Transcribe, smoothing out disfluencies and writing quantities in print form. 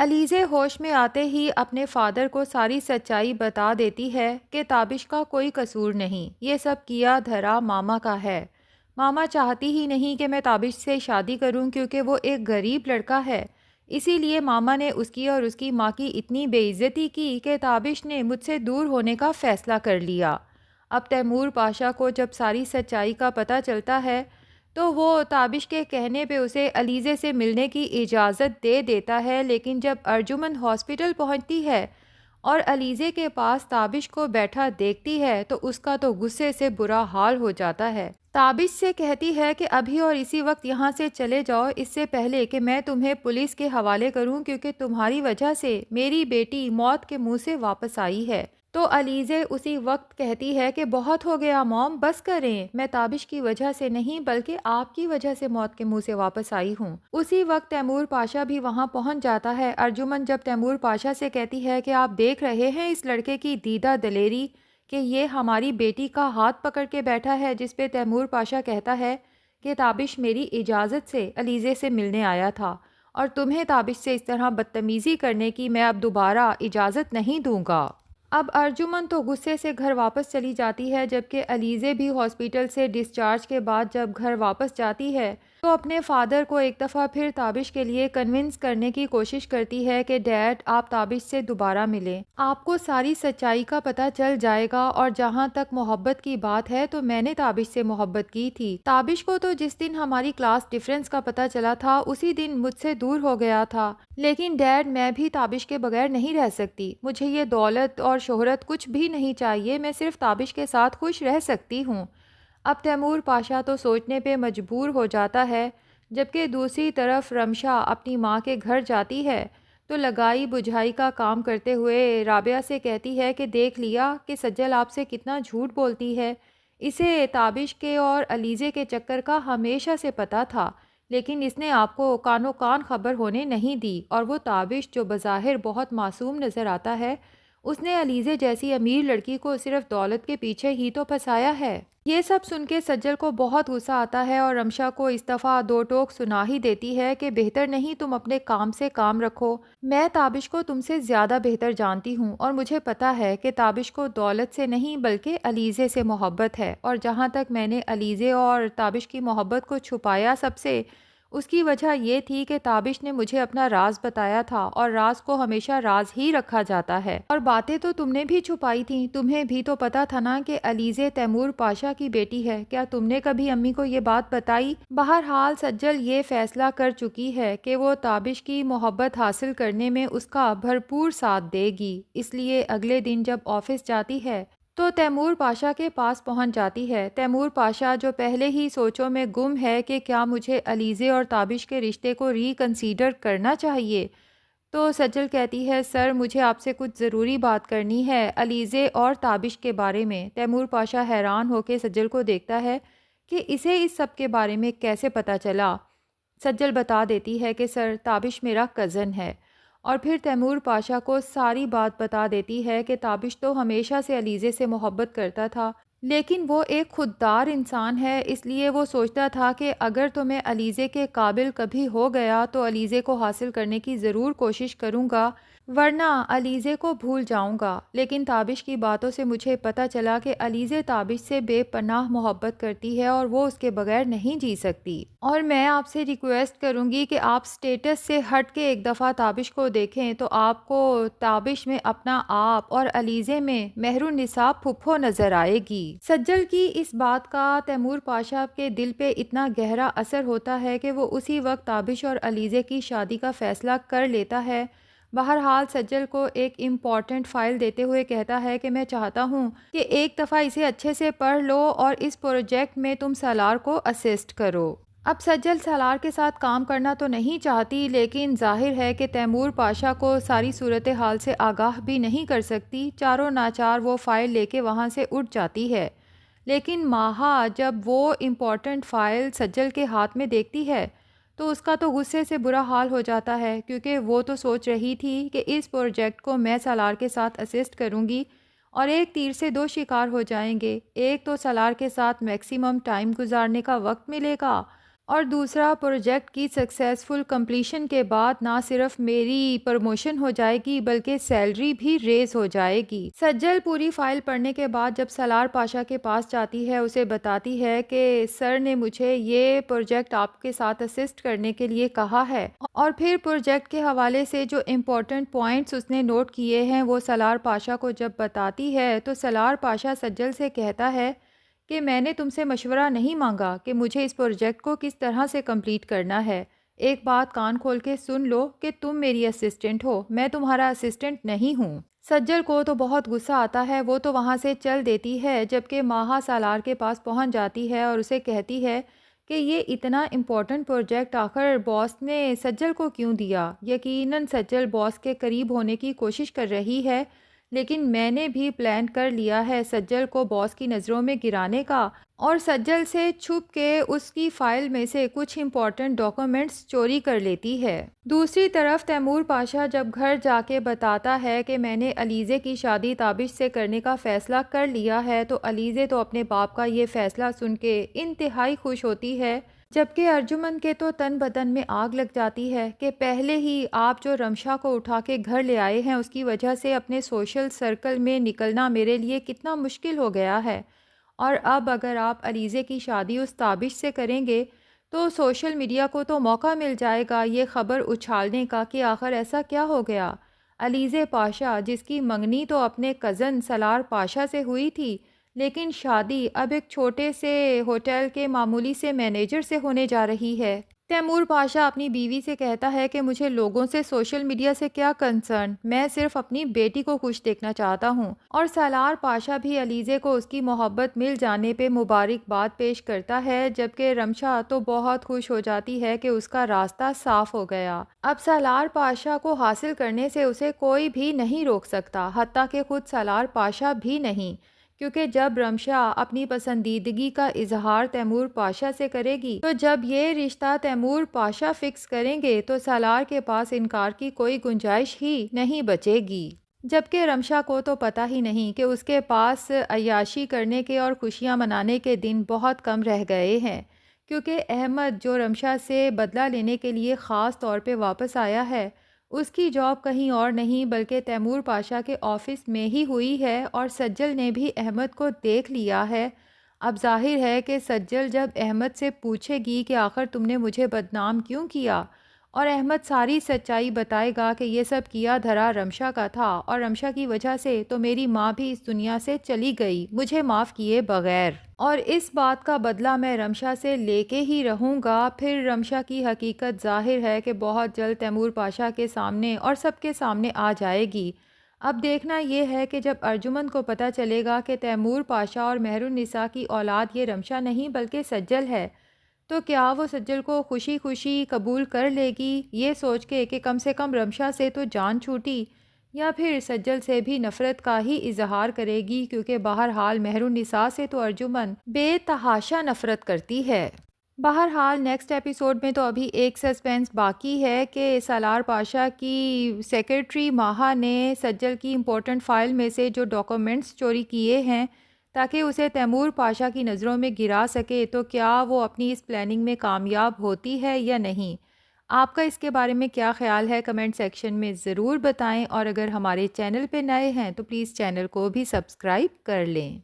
अलीज़े होश में आते ही अपने फादर को सारी सच्चाई बता देती है कि ताबिश का कोई कसूर नहीं, ये सब किया धरा मामा का है। मामा चाहती ही नहीं कि मैं ताबिश से शादी करूं क्योंकि वो एक गरीब लड़का है। इसीलिए मामा ने उसकी और उसकी माँ की इतनी बेइज्जती की कि ताबिश ने मुझसे दूर होने का फ़ैसला कर लिया। अब तैमूर पाशा को जब सारी सच्चाई का पता चलता है तो वो ताबिश के कहने पे उसे अलीज़े से मिलने की इजाज़त दे देता है, लेकिन जब अर्जुमन हॉस्पिटल पहुंचती है और अलीज़े के पास ताबिश को बैठा देखती है तो उसका तो गुस्से से बुरा हाल हो जाता है। ताबिश से कहती है कि अभी और इसी वक्त यहाँ से चले जाओ, इससे पहले कि मैं तुम्हें पुलिस के हवाले करूँ, क्योंकि तुम्हारी वजह से मेरी बेटी मौत के मुंह से वापस आई है। तो अलीज़े उसी वक्त कहती है कि बहुत हो गया मॉम, बस करें, मैं ताबिश की वजह से नहीं बल्कि आपकी वजह से मौत के मुंह से वापस आई हूँ। उसी वक्त तैमूर पाशा भी वहाँ पहुँच जाता है। अर्जुमन जब तैमूर पाशा से कहती है कि आप देख रहे हैं इस लड़के की दीदा दलेरी, कि ये हमारी बेटी का हाथ पकड़ के बैठा है, जिस पे तैमूर पाशा कहता है कि ताबिश मेरी इजाज़त से अलीज़े से मिलने आया था और तुम्हें ताबिश से इस तरह बदतमीज़ी करने की मैं अब दोबारा इजाज़त नहीं दूंगा। अब अर्जुमन तो गुस्से से घर वापस चली जाती है, जबकि अलीज़े भी हॉस्पिटल से डिस्चार्ज के बाद जब घर वापस जाती है तो अपने फादर को एक दफ़ा फिर ताबिश के लिए कन्विंस करने की कोशिश करती है कि डैड, आप ताबिश से दोबारा मिलें, आपको सारी सच्चाई का पता चल जाएगा। और जहाँ तक मोहब्बत की बात है तो मैंने ताबिश से मोहब्बत की थी। ताबिश को तो जिस दिन हमारी क्लास डिफरेंस का पता चला था उसी दिन मुझसे दूर हो गया था, लेकिन डैड, मैं भी ताबिश के बगैर नहीं रह सकती। मुझे ये दौलत और शोहरत कुछ भी नहीं चाहिए, मैं सिर्फ ताबिश के साथ खुश रह सकती हूँ। अब तैमूर पाशा तो सोचने पे मजबूर हो जाता है, जबकि दूसरी तरफ रमशा अपनी माँ के घर जाती है तो लगाई बुझाई का काम करते हुए राबिया से कहती है कि देख लिया कि सज्जल आपसे कितना झूठ बोलती है। इसे ताबिश के और अलीज़े के चक्कर का हमेशा से पता था, लेकिन इसने आपको कानो कान खबर होने नहीं दी। और वो ताबिश जो बज़ाहिर बहुत मासूम नज़र आता है, उसने अलीज़े जैसी अमीर लड़की को सिर्फ दौलत के पीछे ही तो फंसाया है। ये सब सुन के सज्जल को बहुत गुस्सा आता है और रमशा को इस दफ़ा दो टोक सुना ही देती है कि बेहतर नहीं तुम अपने काम से काम रखो। मैं ताबिश को तुमसे ज़्यादा बेहतर जानती हूँ और मुझे पता है कि ताबिश को दौलत से नहीं बल्कि अलीज़े से मोहब्बत है। और जहाँ तक मैंने अलीज़े और ताबिश की मोहब्बत को छुपाया सबसे, उसकी वजह ये थी कि ताबिश ने मुझे अपना राज बताया था और राज को हमेशा राज ही रखा जाता है। और बातें तो तुमने भी छुपाई थी, तुम्हें भी तो पता था ना कि अलीज़े तैमूर पाशा की बेटी है। क्या तुमने कभी अम्मी को ये बात बताई? बहरहाल सज्जल ये फैसला कर चुकी है कि वो ताबिश की मोहब्बत हासिल करने में उसका भरपूर साथ देगी। इसलिए अगले दिन जब ऑफिस जाती है तो तैमूर पाशा के पास पहुंच जाती है। तैमूर पाशा जो पहले ही सोचों में गुम है कि क्या मुझे अलीज़े और ताबिश के रिश्ते को रिकंसीडर करना चाहिए, तो सज्जल कहती है, सर मुझे आपसे कुछ ज़रूरी बात करनी है अलीज़े और ताबिश के बारे में। तैमूर पाशा हैरान होकर सज्जल को देखता है कि इसे इस सब के बारे में कैसे पता चला। सज्जल बता देती है कि सर, ताबिश मेरा कज़न है। और फिर तैमूर पाशा को सारी बात बता देती है कि ताबिश तो हमेशा से अलीज़े से मोहब्बत करता था, लेकिन वो एक खुददार इंसान है, इसलिए वो सोचता था कि अगर तो मैं अलीज़े के काबिल कभी हो गया तो अलीज़े को हासिल करने की ज़रूर कोशिश करूँगा, वरना अलीज़े को भूल जाऊँगा। लेकिन ताबिश की बातों से मुझे पता चला कि अलीज़े ताबिश से बेपनाह मोहब्बत करती है और वो उसके बगैर नहीं जी सकती। और मैं आपसे रिक्वेस्ट करूँगी कि आप स्टेटस से हट के एक दफ़ा ताबिश को देखें तो आपको ताबिश में अपना आप और अलीज़े में मेहरुन्निसा फुफ्फो नज़र आएगी। सज्जल की इस बात का तैमूर पाशा के दिल पे इतना गहरा असर होता है कि वो उसी वक्त ताबिश और अलीज़े की शादी का फ़ैसला कर लेता है। बहरहाल सज्जल को एक इम्पॉर्टेंट फ़ाइल देते हुए कहता है कि मैं चाहता हूँ कि एक दफ़ा इसे अच्छे से पढ़ लो और इस प्रोजेक्ट में तुम सालार को असिस्ट करो। अब सज्जल सालार के साथ काम करना तो नहीं चाहती, लेकिन जाहिर है कि तैमूर पाशा को सारी सूरत हाल से आगाह भी नहीं कर सकती। चारों नाचार वो फ़ाइल लेके वहाँ से उठ जाती है। लेकिन माहा जब वो इम्पॉर्टेंट फ़ाइल सज्जल के हाथ में देखती है तो उसका तो गुस्से से बुरा हाल हो जाता है, क्योंकि वो तो सोच रही थी कि इस प्रोजेक्ट को मैं सालार के साथ असिस्ट करूंगी और एक तीर से दो शिकार हो जाएंगे। एक तो सालार के साथ मैक्सिमम टाइम गुजारने का वक्त मिलेगा और दूसरा, प्रोजेक्ट की सक्सेसफुल कंप्लीशन के बाद ना सिर्फ मेरी प्रमोशन हो जाएगी बल्कि सैलरी भी रेज हो जाएगी। सज्जल पूरी फाइल पढ़ने के बाद जब सलार पाशा के पास जाती है, उसे बताती है कि सर ने मुझे ये प्रोजेक्ट आपके साथ असिस्ट करने के लिए कहा है, और फिर प्रोजेक्ट के हवाले से जो इम्पोर्टेंट पॉइंट्स उसने नोट किए हैं वो सलार पाशा को जब बताती है, तो सलार पाशा सज्जल से कहता है कि मैंने तुमसे मशवरा नहीं मांगा कि मुझे इस प्रोजेक्ट को किस तरह से कंप्लीट करना है। एक बात कान खोल के सुन लो कि तुम मेरी असिस्टेंट हो, मैं तुम्हारा असिस्टेंट नहीं हूँ। सज्जल को तो बहुत गुस्सा आता है, वो तो वहाँ से चल देती है, जबकि माहा सालार के पास पहुँच जाती है और उसे कहती है कि ये इतना इम्पोर्टेंट प्रोजेक्ट आखिर बॉस ने सज्जल को क्यों दिया। यकीनन सज्जल बॉस के करीब होने की कोशिश कर रही है, लेकिन मैंने भी प्लान कर लिया है सज्जल को बॉस की नज़रों में गिराने का, और सज्जल से छुप के उसकी फ़ाइल में से कुछ इम्पॉर्टेंट डॉक्यूमेंट्स चोरी कर लेती है। दूसरी तरफ तैमूर पाशा जब घर जाके बताता है कि मैंने अलीज़े की शादी ताबिश से करने का फ़ैसला कर लिया है, तो अलीज़े तो अपने बाप का ये फ़ैसला सुन के इंतहाई खुश होती है, जबकि अर्जुमन के तो तन बदन में आग लग जाती है कि पहले ही आप जो रमशा को उठा के घर ले आए हैं उसकी वजह से अपने सोशल सर्कल में निकलना मेरे लिए कितना मुश्किल हो गया है, और अब अगर आप अलीज़े की शादी उस ताबिश से करेंगे तो सोशल मीडिया को तो मौका मिल जाएगा ये ख़बर उछालने का कि आखिर ऐसा क्या हो गया। अलीज़े पाशा, जिसकी मंगनी तो अपने कज़न सलार पाशा से हुई थी, लेकिन शादी अब एक छोटे से होटल के मामूली से मैनेजर से होने जा रही है। तैमूर पाशा अपनी बीवी से कहता है कि मुझे लोगों से सोशल मीडिया से क्या कंसर्न, मैं सिर्फ अपनी बेटी को खुश देखना चाहता हूँ। और सालार पाशा भी अलीज़े को उसकी मोहब्बत मिल जाने पे मुबारकबाद पेश करता है, जबकि रमशा तो बहुत खुश हो जाती है कि उसका रास्ता साफ हो गया। अब सालार पाशा को हासिल करने से उसे कोई भी नहीं रोक सकता, हत्ता कि खुद सालार पाशा भी नहीं, क्योंकि जब रमशा अपनी पसंदीदगी का इजहार तैमूर पाशा से करेगी, तो जब ये रिश्ता तैमूर पाशा फिक्स करेंगे तो सालार के पास इनकार की कोई गुंजाइश ही नहीं बचेगी। जबकि रमशा को तो पता ही नहीं कि उसके पास अय्याशी करने के और खुशियां मनाने के दिन बहुत कम रह गए हैं, क्योंकि अहमद जो रमशा से बदला लेने के लिए ख़ास तौर पे वापस आया है, उसकी जॉब कहीं और नहीं बल्कि तैमूर पाशा के ऑफिस में ही हुई है, और सज्जल ने भी अहमद को देख लिया है। अब जाहिर है कि सज्जल जब अहमद से पूछेगी कि आखिर तुमने मुझे बदनाम क्यों किया, और अहमद सारी सच्चाई बताएगा कि ये सब किया धरा रमशा का था, और रमशा की वजह से तो मेरी माँ भी इस दुनिया से चली गई मुझे माफ़ किए बगैर, और इस बात का बदला मैं रमशा से लेके ही रहूँगा। फिर रमशा की हकीकत जाहिर है कि बहुत जल्द तैमूर पाशा के सामने और सबके सामने आ जाएगी। अब देखना यह है कि जब अर्जुमन को पता चलेगा कि तैमूर पाशा और मेहरुन्निसा की औलाद ये रमशा नहीं बल्कि सज्जल है, तो क्या वो सज्जल को खुशी खुशी कबूल कर लेगी, ये सोच के कि कम से कम रमशा से तो जान छूटी, या फिर सज्जल से भी नफ़रत का ही इजहार करेगी, क्योंकि बहरहाल मेहरुन्निसा से तो अर्जुमन बेतहाशा नफ़रत करती है। बहरहाल नेक्स्ट एपिसोड में तो अभी एक सस्पेंस बाकी है कि सालार पाशा की सेक्रेटरी माहा ने सज्जल की इम्पोर्टेंट फ़ाइल में से जो डॉक्यूमेंट्स चोरी किए हैं ताकि उसे तैमूर पाशा की नज़रों में गिरा सके, तो क्या वो अपनी इस प्लानिंग में कामयाब होती है या नहीं। आपका इसके बारे में क्या ख्याल है, कमेंट सेक्शन में ज़रूर बताएं, और अगर हमारे चैनल पे नए हैं तो प्लीज़ चैनल को भी सब्सक्राइब कर लें।